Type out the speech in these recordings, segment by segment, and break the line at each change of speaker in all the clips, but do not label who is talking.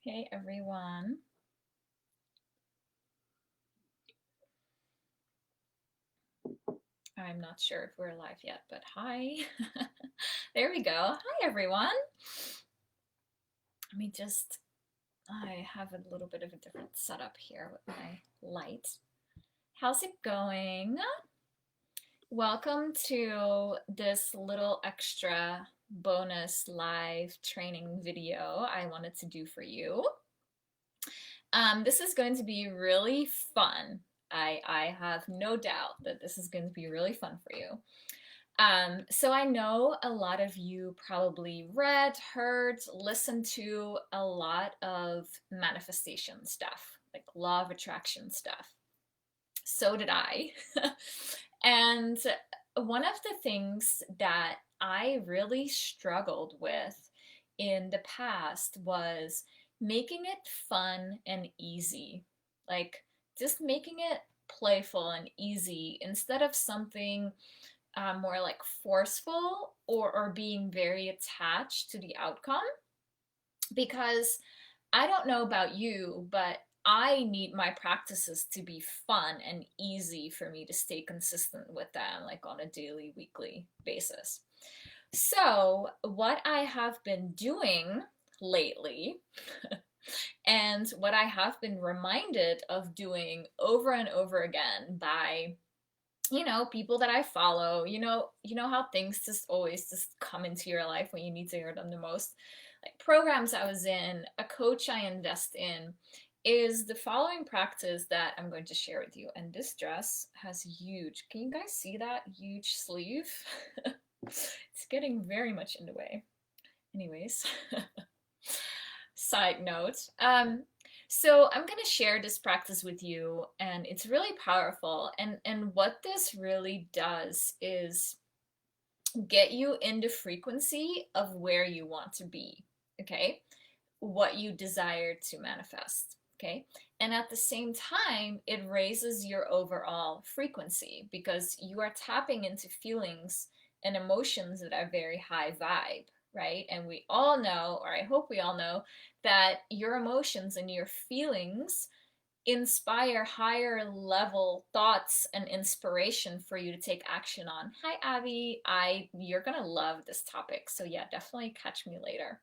Hey everyone. I'm not sure if we're live yet, but hi. There we go. Hi everyone. Let me just, I have a little bit of a different setup here with my light. How's it going? Welcome to this little extra bonus live training video I wanted to do for you. This is going to be really fun. I have no doubt that this is going to be really fun for you. So I know a lot of you probably read, heard, listened to a lot of manifestation stuff, like law of attraction stuff. So did I. And one of the things that I really struggled with in the past was making it fun and easy. Like just making it playful and easy instead of something more like forceful or being very attached to the outcome. Because I don't know about you, but I need my practices to be fun and easy for me to stay consistent with them, like on a daily, weekly basis. So, what I have been doing lately, and what I have been reminded of doing over and over again by people that I follow, you know how things just always just come into your life when you need to hear them the most. Like programs I was in, a coach I invest in, is the following practice that I'm going to share with you. And this dress has huge, can you guys see that huge sleeve? It's getting very much in the way. Anyways, side note. So I'm going to share this practice with you, and it's really powerful. And what this really does is get you in the frequency of where you want to be, okay? What you desire to manifest, okay? And at the same time, it raises your overall frequency because you are tapping into feelings and emotions that are very high vibe, right? And we all know, or I hope we all know, that your emotions and your feelings inspire higher level thoughts and inspiration for you to take action on. Hi Abby, you're going to love this topic. So yeah, definitely catch me later.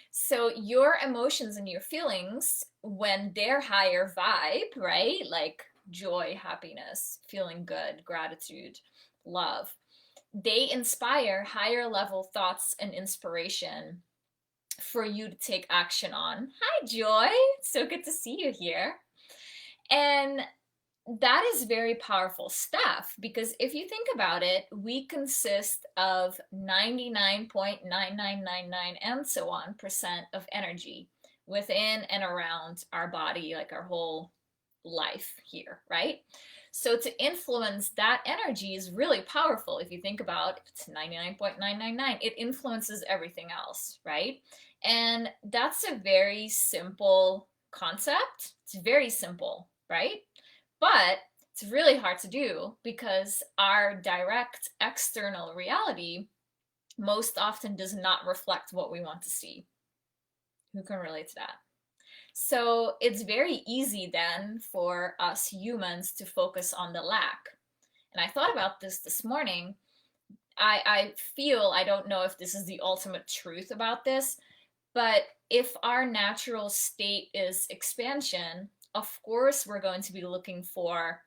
So your emotions and your feelings when they're higher vibe, right? Like joy, happiness, feeling good, gratitude, love. They inspire higher level thoughts and inspiration for you to take action on. Hi, Joy. So good to see you here. And that is very powerful stuff because if you think about it, we consist of 99.9999 and so on percent of energy within and around our body, like our whole life here, right? So to influence that energy is really powerful. If you think about if it's 99.999, it influences everything else, right? And that's a very simple concept. It's very simple, right? But it's really hard to do because our direct external reality most often does not reflect what we want to see. Who can relate to that? So it's very easy then for us humans to focus on the lack. And I thought about this morning. I feel, I don't know if this is the ultimate truth about this, but if our natural state is expansion, of course we're going to be looking for,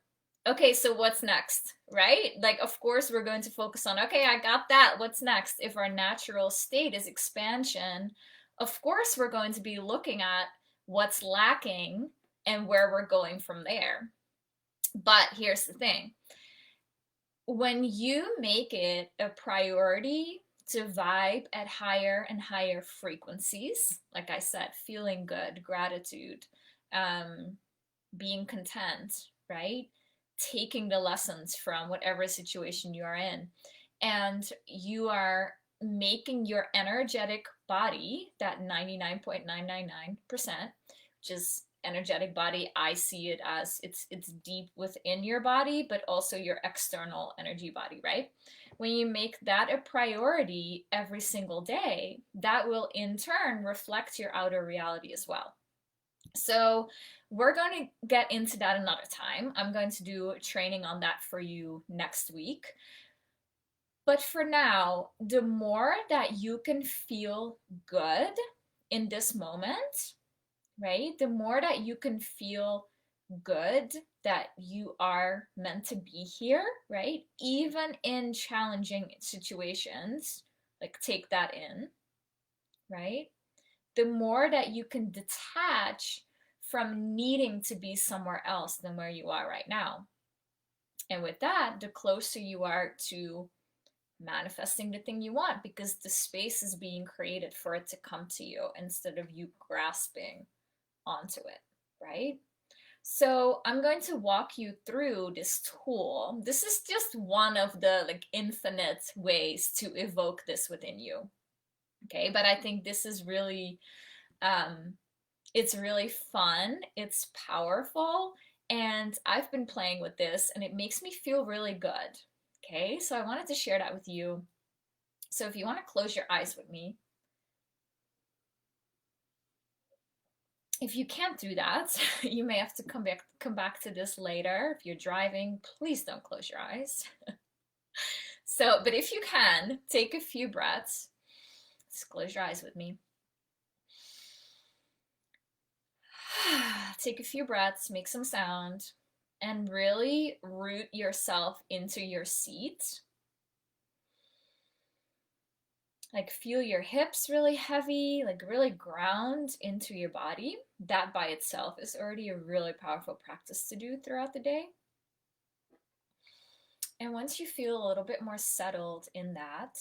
okay, so what's next, right? Like, of course we're going to focus on, okay, I got that, what's next? If our natural state is expansion, of course we're going to be looking at what's lacking and where we're going from there. But here's the thing, when you make it a priority to vibe at higher and higher frequencies, like I said, feeling good, gratitude, um, being content, right? Taking the lessons from whatever situation you are in, and you are making your energetic body, that 99.999%, which is energetic body, I see it as it's deep within your body, but also your external energy body, right? When you make that a priority every single day, that will in turn reflect your outer reality as well. So we're going to get into that another time. I'm going to do training on that for you next week. But for now, the more that you can feel good in this moment, right? The more that you can feel good that you are meant to be here, right? Even in challenging situations, like take that in, right? The more that you can detach from needing to be somewhere else than where you are right now. And with that, the closer you are to manifesting the thing you want, because the space is being created for it to come to you instead of you grasping onto it, right? So I'm going to walk you through this tool. This is just one of the like infinite ways to evoke this within you. Okay, but I think this is really it's really fun, it's powerful, and I've been playing with this and it makes me feel really good. Okay, so I wanted to share that with you. So if you want to close your eyes with me, if you can't do that, you may have to come back to this later. If you're driving, please don't close your eyes. So, but if you can, take a few breaths. Just close your eyes with me. Take a few breaths, make some sound, and really root yourself into your seat. Like feel your hips really heavy, like really ground into your body. That by itself is already a really powerful practice to do throughout the day. And once you feel a little bit more settled in that,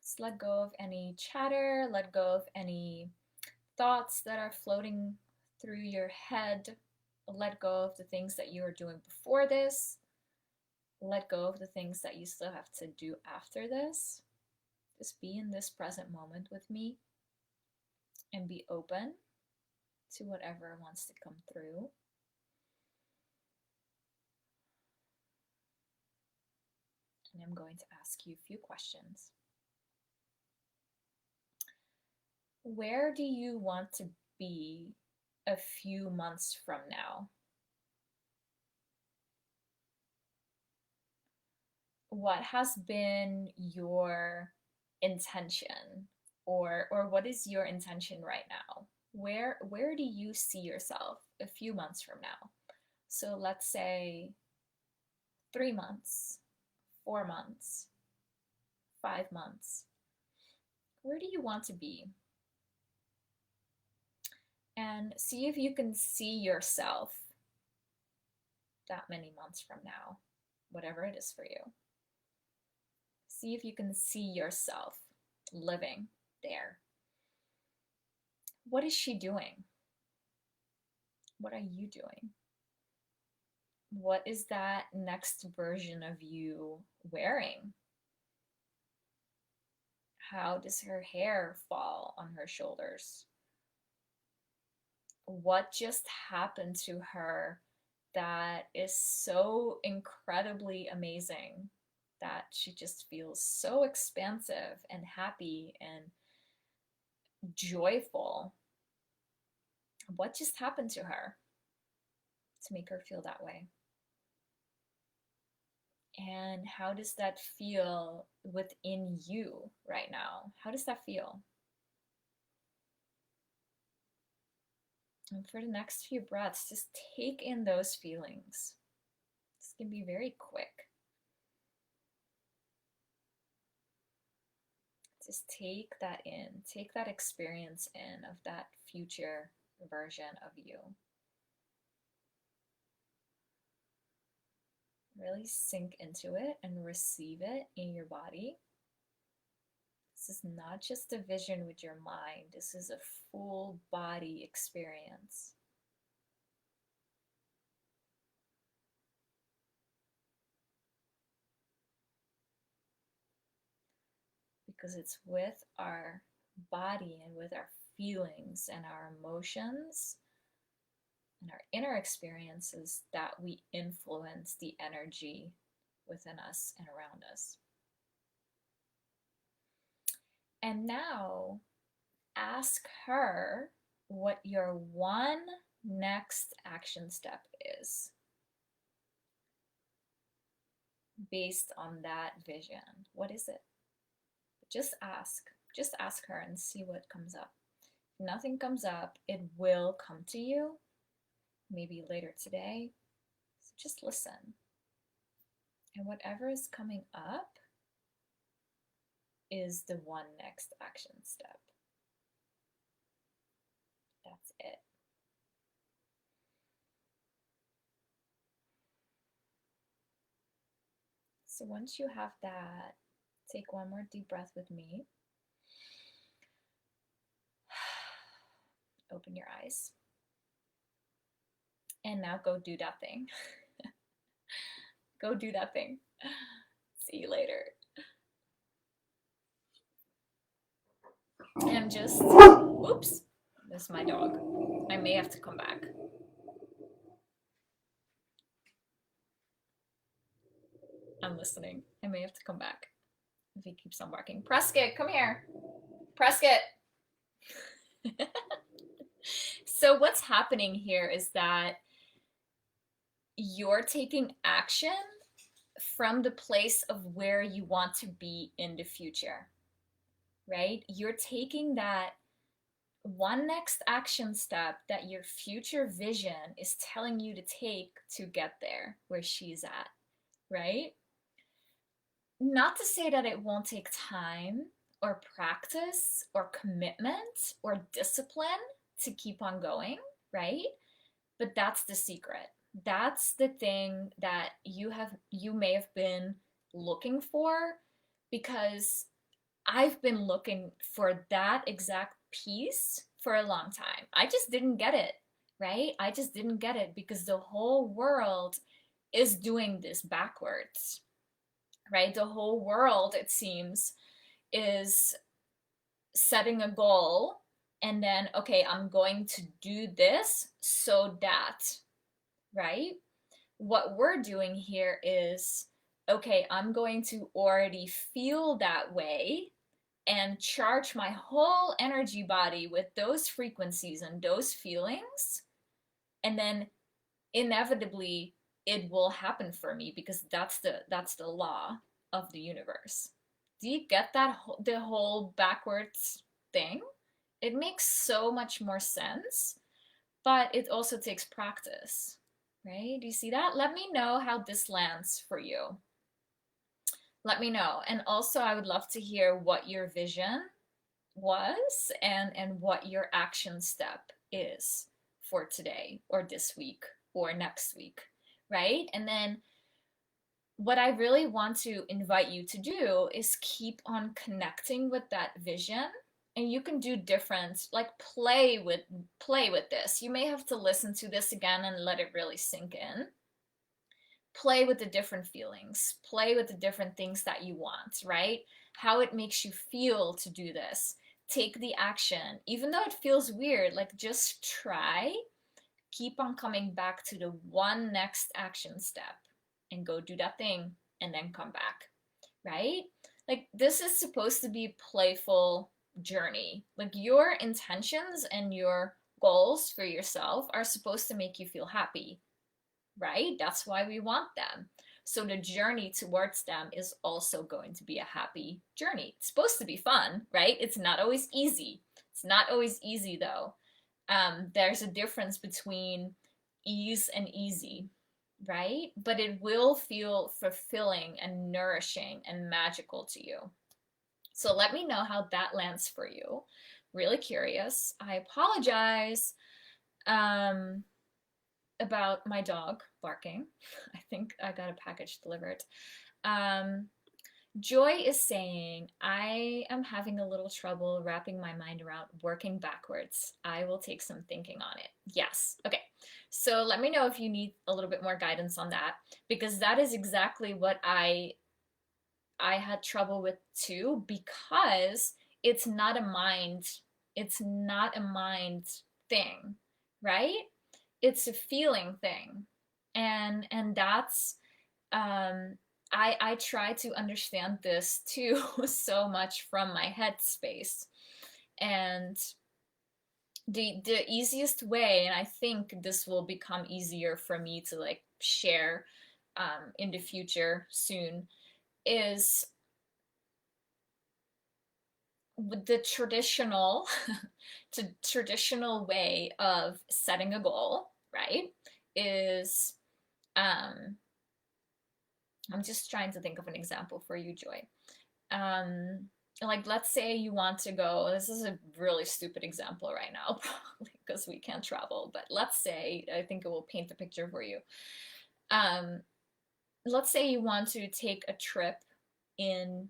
just let go of any chatter, let go of any thoughts that are floating through your head, let go of the things that you were doing before this, let go of the things that you still have to do after this. Just be in this present moment with me and be open to whatever wants to come through. And I'm going to ask you a few questions. Where do you want to be a few months from now? What has been your intention, or what is your intention right now? Where do you see yourself a few months from now? So let's say 3 months, 4 months, 5 months. Where do you want to be? And see if you can see yourself that many months from now, whatever it is for you. See if you can see yourself living there. What is she doing? What are you doing? What is that next version of you wearing? How does her hair fall on her shoulders? What just happened to her that is so incredibly amazing that she just feels so expansive and happy and joyful? What just happened to her to make her feel that way? And how does that feel within you right now? How does that feel? And for the next few breaths, just take in those feelings. This can be very quick. Just take that in, take that experience in of that future version of you. Really sink into it and receive it in your body. This is not just a vision with your mind, this is a full body experience. Because it's with our body and with our feelings and our emotions and our inner experiences that we influence the energy within us and around us. And now ask her what your one next action step is based on that vision. What is it? Just ask. Just ask her and see what comes up. If nothing comes up, it will come to you, maybe later today. So just listen. And whatever is coming up is the one next action step. That's it. So once you have that, take one more deep breath with me. Open your eyes. And now go do that thing. Go do that thing. See you later. And I'm just, oops, this is my dog. I may have to come back. I'm listening. I may have to come back if he keeps on barking. Prescott, come here. Prescott. So what's happening here is that you're taking action from the place of where you want to be in the future, right? You're taking that one next action step that your future vision is telling you to take to get there where she's at, right? Not to say that it won't take time or practice or commitment or discipline to keep on going, right? But that's the secret. That's the thing that you may have been looking for, because I've been looking for that exact piece for a long time. I just didn't get it, right? I just didn't get it because the whole world is doing this backwards, right? The whole world, it seems, is setting a goal and then, okay, I'm going to do this so that, right? What we're doing here is, okay, I'm going to already feel that way and charge my whole energy body with those frequencies and those feelings, and then inevitably it will happen for me because that's the law of the universe. Do you get that, the whole backwards thing? It makes so much more sense, but it also takes practice, right? Do you see that? Let me know how this lands for you. Let me know. And also I would love to hear what your vision was and what your action step is for today or this week or next week, right? And then what I really want to invite you to do is keep on connecting with that vision. And you can do different, like play with this. You may have to listen to this again and let it really sink in. Play with the different feelings, play with the different things that you want, right? How it makes you feel to do this. Take the action, even though it feels weird, like just try. Keep on coming back to the one next action step and go do that thing and then come back, right? Like this is supposed to be a playful journey. Like your intentions and your goals for yourself are supposed to make you feel happy, right? That's why we want them. So the journey towards them is also going to be a happy journey. It's supposed to be fun, right? It's not always easy. It's not always easy though. There's a difference between ease and easy, right? But it will feel fulfilling and nourishing and magical to you. So let me know how that lands for you. Really curious. I apologize about my dog barking. I think I got a package delivered. Joy is saying, I am having a little trouble wrapping my mind around working backwards. I will take some thinking on it. Yes. Okay. So let me know if you need a little bit more guidance on that, because that is exactly what I had trouble with too, because it's not a mind It's not a mind thing, right? It's a feeling thing. And that's I try to understand this too so much from my headspace. And the easiest way, and I think this will become easier for me to like share in the future soon, is the traditional way of setting a goal, right? Is um, I'm just trying to think of an example for you, Joy. Um, like, let's say you want to go. This is a really stupid example right now, probably because we can't travel. But let's say, I think it will paint the picture for you. Um, let's say you want to take a trip in,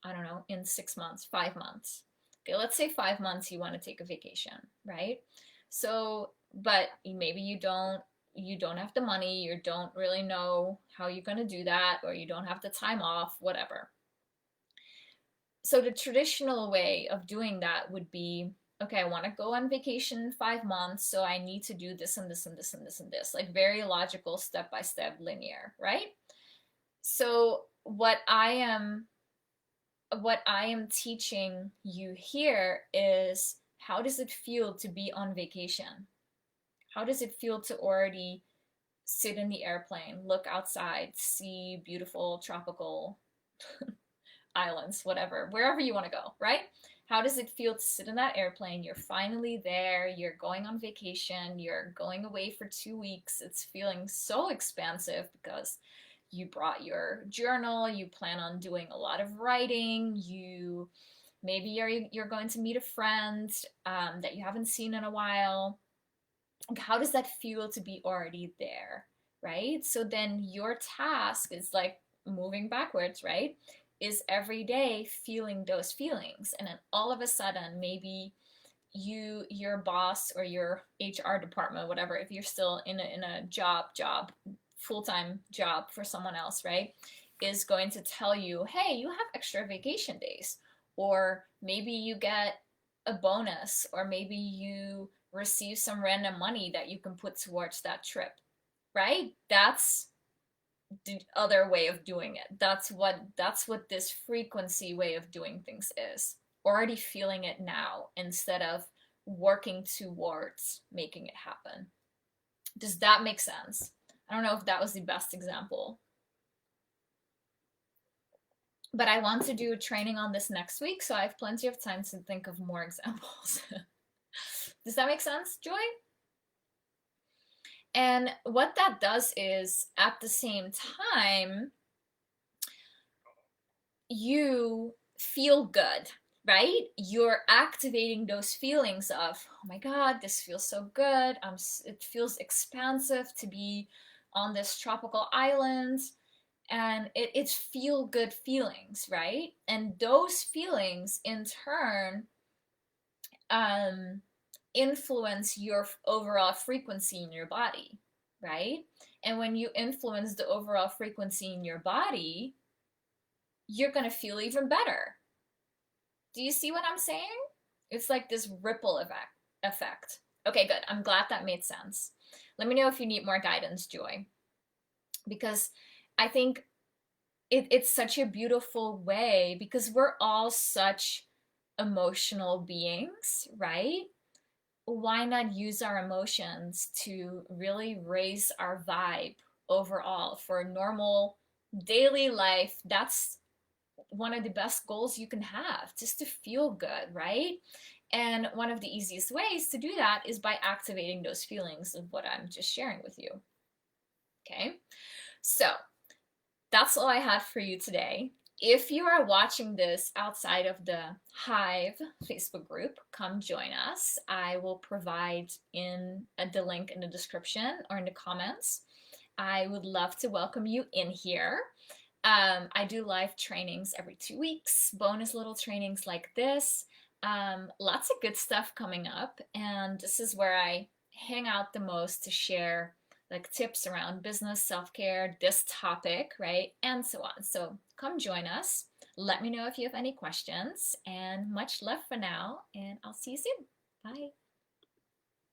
I don't know, in 6 months, 5 months. Okay, let's say 5 months you want to take a vacation, right? So, but maybe you don't have the money, you don't really know how you're going to do that, or you don't have the time off, whatever. So the traditional way of doing that would be, okay, I want to go on vacation in 5 months, so I need to do this and this and this and this and this, like very logical, step by step, linear, right? So what I am teaching you here is, how does it feel to be on vacation? How does it feel to already sit in the airplane, look outside, see beautiful tropical islands, whatever, wherever you want to go, right? How does it feel to sit in that airplane? You're finally there, you're going on vacation, you're going away for 2 weeks. It's feeling so expansive because you brought your journal, you plan on doing a lot of writing, maybe you're going to meet a friend that you haven't seen in a while. How does that feel to be already there, right? So then your task is like moving backwards, right? Is every day feeling those feelings, and then all of a sudden maybe your boss or your HR department, whatever, if you're still in a job full-time job for someone else, right, is going to tell you, hey, you have extra vacation days, or maybe you get a bonus, or maybe you receive some random money that you can put towards that trip, right? That's the other way of doing it. That's what this frequency way of doing things is. Already feeling it now instead of working towards making it happen. Does that make sense? I don't know if that was the best example, but I want to do a training on this next week, so I have plenty of time to think of more examples. Does that make sense, Joy? And what that does is, at the same time, you feel good, right? You're activating those feelings of, oh my God, this feels so good. It feels expansive to be on this tropical island. And it's feel good feelings, right? And those feelings in turn um, influence your overall frequency in your body, right? And when you influence the overall frequency in your body, you're going to feel even better. Do you see what I'm saying? It's like this ripple effect. Okay, good. I'm glad that made sense. Let me know if you need more guidance, Joy, because I think it's such a beautiful way, because we're all such emotional beings, right? Why not use our emotions to really raise our vibe overall for normal daily life? That's one of the best goals you can have, just to feel good, right? And one of the easiest ways to do that is by activating those feelings of what I'm just sharing with you. Okay, so that's all I had for you today. If you are watching this outside of the Hive Facebook group, come join us. I will provide the link in the description or in the comments. I would love to welcome you in here. I do live trainings every 2 weeks, bonus little trainings like this. Lots of good stuff coming up, and this is where I hang out the most to share like tips around business, self-care, this topic, right? And so on. So come join us. Let me know if you have any questions, and much love for now, and I'll see you soon. Bye.